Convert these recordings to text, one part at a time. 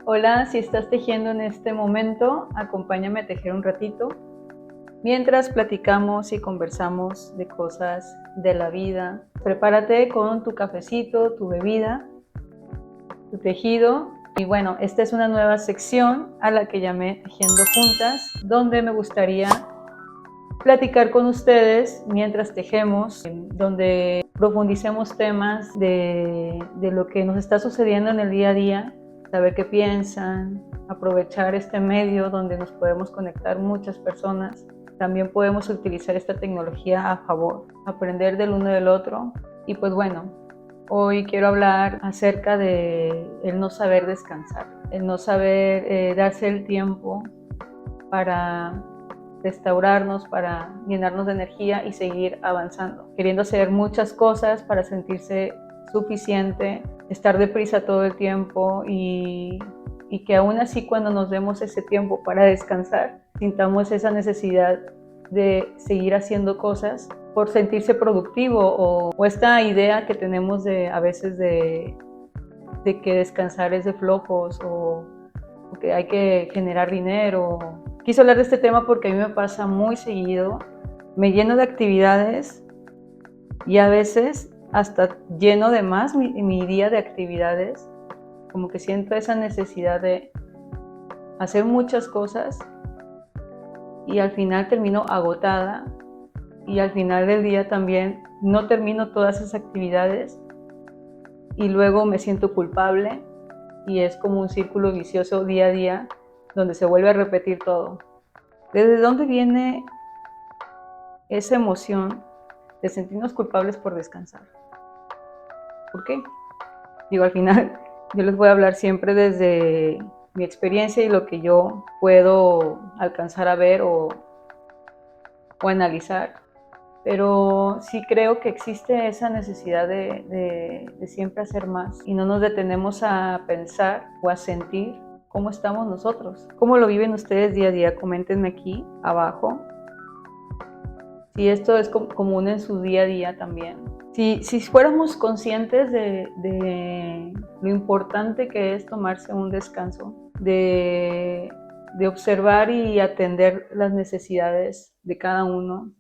Hola, si estás tejiendo en este momento, acompáñame a tejer un ratito, mientras platicamos y conversamos de cosas de la vida. Prepárate con tu cafecito, tu bebida, tu tejido. Y bueno, esta es una nueva sección a la que llamé Tejiendo Juntas, donde me gustaría platicar con ustedes mientras tejemos, donde profundicemos temas de lo que nos está sucediendo en el día a día, saber qué piensan, aprovechar este medio donde nos podemos conectar muchas personas. También podemos utilizar esta tecnología a favor, aprender del uno del otro. Y pues bueno, hoy quiero hablar acerca de el no saber descansar, el no saber darse el tiempo para restaurarnos, para llenarnos de energía y seguir avanzando, queriendo hacer muchas cosas para sentirse suficiente, estar deprisa todo el tiempo y que aún así cuando nos demos ese tiempo para descansar, sintamos esa necesidad de seguir haciendo cosas por sentirse productivo o esta idea que tenemos a veces de que descansar es de flojos o que hay que generar dinero. Quise hablar de este tema porque a mí me pasa muy seguido. Me lleno de actividades y a veces hasta lleno de más mi día de actividades. Como que siento esa necesidad de hacer muchas cosas y al final termino agotada y al final del día también no termino todas esas actividades y luego me siento culpable y es como un círculo vicioso día a día donde se vuelve a repetir todo. ¿Desde dónde viene esa emoción de sentirnos culpables por descansar? ¿Por qué? Digo, al final yo les voy a hablar siempre desde mi experiencia y lo que yo puedo alcanzar a ver o analizar, pero sí creo que existe esa necesidad de siempre hacer más y no nos detenemos a pensar o a sentir cómo estamos nosotros, cómo lo viven ustedes día a día. Coméntenme aquí abajo si esto es común en su día a día también. Si fuéramos conscientes de lo importante que es tomarse un descanso, de observar y atender las necesidades de cada uno,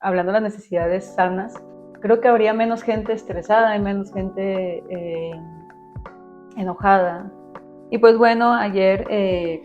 hablando de las necesidades sanas, creo que habría menos gente estresada y menos gente enojada. Y pues bueno, ayer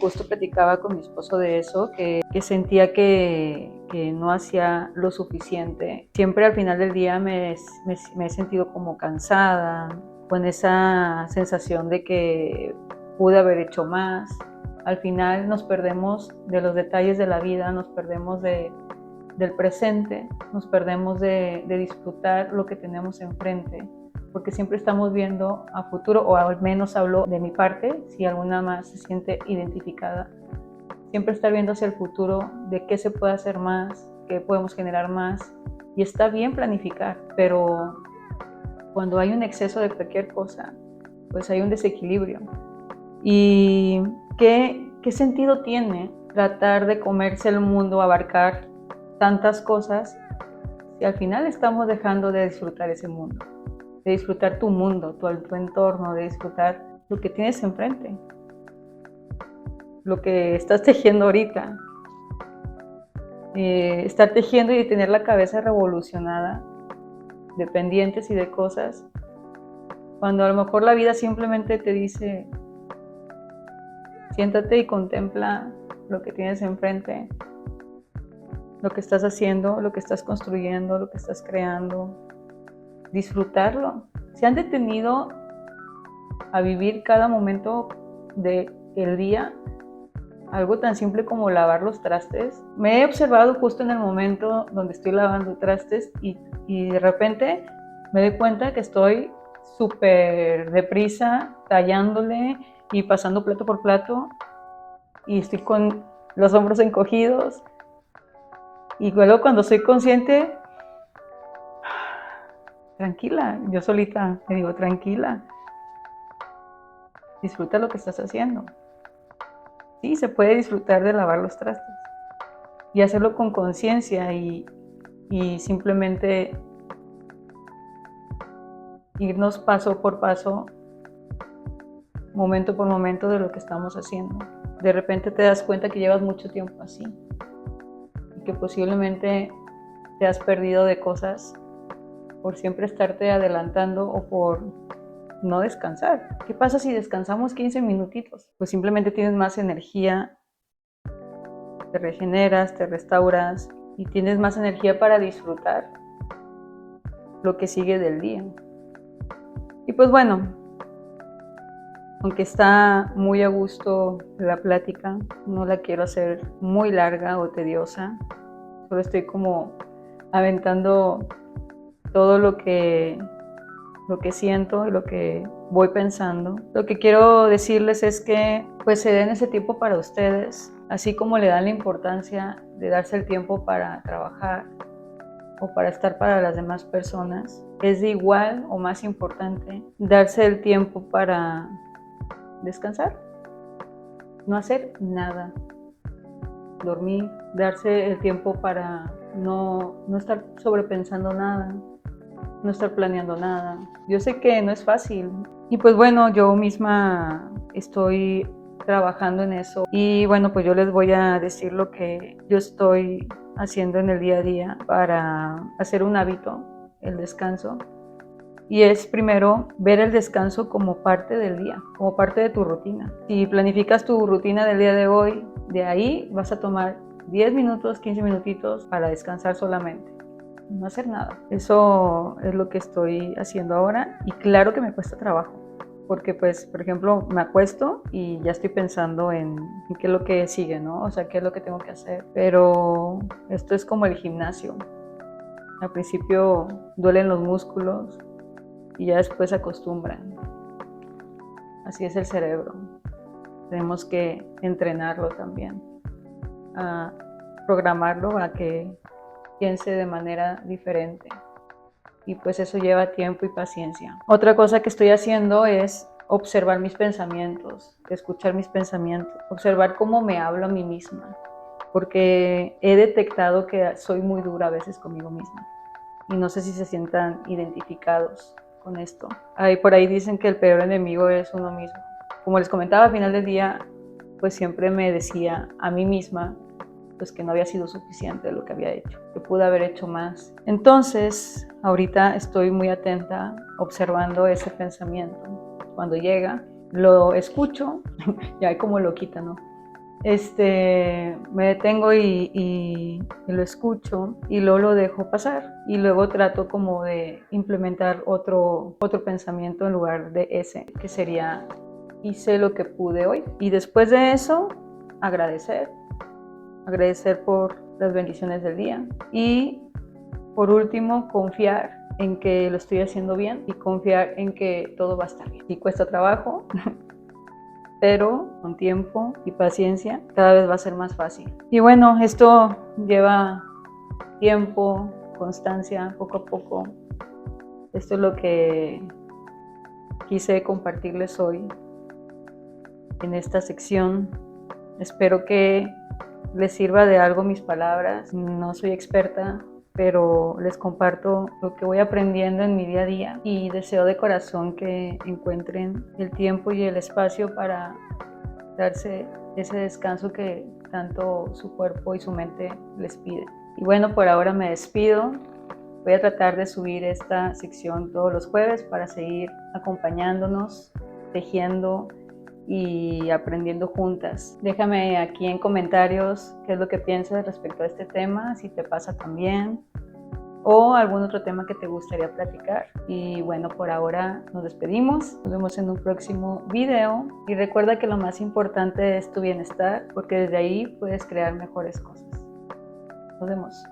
justo platicaba con mi esposo de eso, que sentía que no hacía lo suficiente. Siempre al final del día me he sentido como cansada, con esa sensación de que pude haber hecho más. Al final nos perdemos de los detalles de la vida, nos perdemos del presente, nos perdemos de disfrutar lo que tenemos enfrente, porque siempre estamos viendo a futuro, o al menos hablo de mi parte, si alguna más se siente identificada, siempre estar viendo hacia el futuro de qué se puede hacer más, qué podemos generar más, y está bien planificar, pero cuando hay un exceso de cualquier cosa, pues hay un desequilibrio. ¿Y qué sentido tiene tratar de comerse el mundo, abarcar tantas cosas, si al final estamos dejando de disfrutar ese mundo, de disfrutar tu mundo, tu entorno, de disfrutar lo que tienes enfrente, lo que estás tejiendo ahorita? Estar tejiendo y tener la cabeza revolucionada de pendientes y de cosas, cuando a lo mejor la vida simplemente te dice, siéntate y contempla lo que tienes enfrente, lo que estás haciendo, lo que estás construyendo, lo que estás creando, disfrutarlo. ¿Se han detenido a vivir cada momento del día? Algo tan simple como lavar los trastes. Me he observado justo en el momento donde estoy lavando trastes y de repente me doy cuenta que estoy súper deprisa, tallándole y pasando plato por plato y estoy con los hombros encogidos. Y luego cuando soy consciente, tranquila, yo solita me digo, tranquila, disfruta lo que estás haciendo. Sí, se puede disfrutar de lavar los trastes y hacerlo con conciencia y simplemente irnos paso por paso momento por momento de lo que estamos haciendo. De repente te das cuenta que llevas mucho tiempo así y que posiblemente te has perdido de cosas por siempre estarte adelantando o por no descansar. ¿Qué pasa si descansamos 15 minutitos? Pues simplemente tienes más energía, te regeneras, te restauras y tienes más energía para disfrutar lo que sigue del día. Y pues bueno, aunque está muy a gusto la plática, no la quiero hacer muy larga o tediosa. Solo estoy como aventando todo lo que siento y lo que voy pensando. Lo que quiero decirles es que pues se den ese tiempo para ustedes, así como le dan la importancia de darse el tiempo para trabajar o para estar para las demás personas. Es de igual o más importante darse el tiempo para descansar, no hacer nada, dormir, darse el tiempo para no estar sobrepensando nada, no estar planeando nada. Yo sé que no es fácil y pues bueno, yo misma estoy trabajando en eso y bueno, pues yo les voy a decir lo que yo estoy haciendo en el día a día para hacer un hábito, el descanso. Y es primero ver el descanso como parte del día, como parte de tu rutina. Si planificas tu rutina del día de hoy, de ahí vas a tomar 10 minutos, 15 minutitos para descansar solamente. No hacer nada. Eso es lo que estoy haciendo ahora y claro que me cuesta trabajo. Porque pues, por ejemplo, me acuesto y ya estoy pensando en qué es lo que sigue, ¿no? O sea, qué es lo que tengo que hacer. Pero esto es como el gimnasio. Al principio duelen los músculos y ya después se acostumbran. Así es el cerebro. Tenemos que entrenarlo también, a programarlo a que piense de manera diferente. Y pues eso lleva tiempo y paciencia. Otra cosa que estoy haciendo es observar mis pensamientos, escuchar mis pensamientos, observar cómo me hablo a mí misma, porque he detectado que soy muy dura a veces conmigo misma y no sé si se sientan identificados con esto. Por ahí dicen que el peor enemigo es uno mismo. Como les comentaba, al final del día, pues siempre me decía a mí misma pues que no había sido suficiente lo que había hecho, que pude haber hecho más. Entonces, ahorita estoy muy atenta, observando ese pensamiento. Cuando llega, lo escucho, ya como lo quita, ¿no? Me detengo y lo escucho y luego lo dejo pasar y luego trato como de implementar otro pensamiento en lugar de ese, que sería hice lo que pude hoy. Y después de eso, agradecer por las bendiciones del día y por último, confiar en que lo estoy haciendo bien y confiar en que todo va a estar bien. Y cuesta trabajo, pero con tiempo y paciencia cada vez va a ser más fácil. Y bueno, esto lleva tiempo, constancia, poco a poco. Esto es lo que quise compartirles hoy en esta sección. Espero que les sirva de algo mis palabras. No soy experta, pero les comparto lo que voy aprendiendo en mi día a día y deseo de corazón que encuentren el tiempo y el espacio para darse ese descanso que tanto su cuerpo y su mente les piden. Y bueno, por ahora me despido. Voy a tratar de subir esta sección todos los jueves para seguir acompañándonos, tejiendo y aprendiendo juntas. Déjame aquí en comentarios qué es lo que piensas respecto a este tema, si te pasa también o algún otro tema que te gustaría platicar. Y bueno, por ahora nos despedimos. Nos vemos en un próximo video y recuerda que lo más importante es tu bienestar porque desde ahí puedes crear mejores cosas. Nos vemos.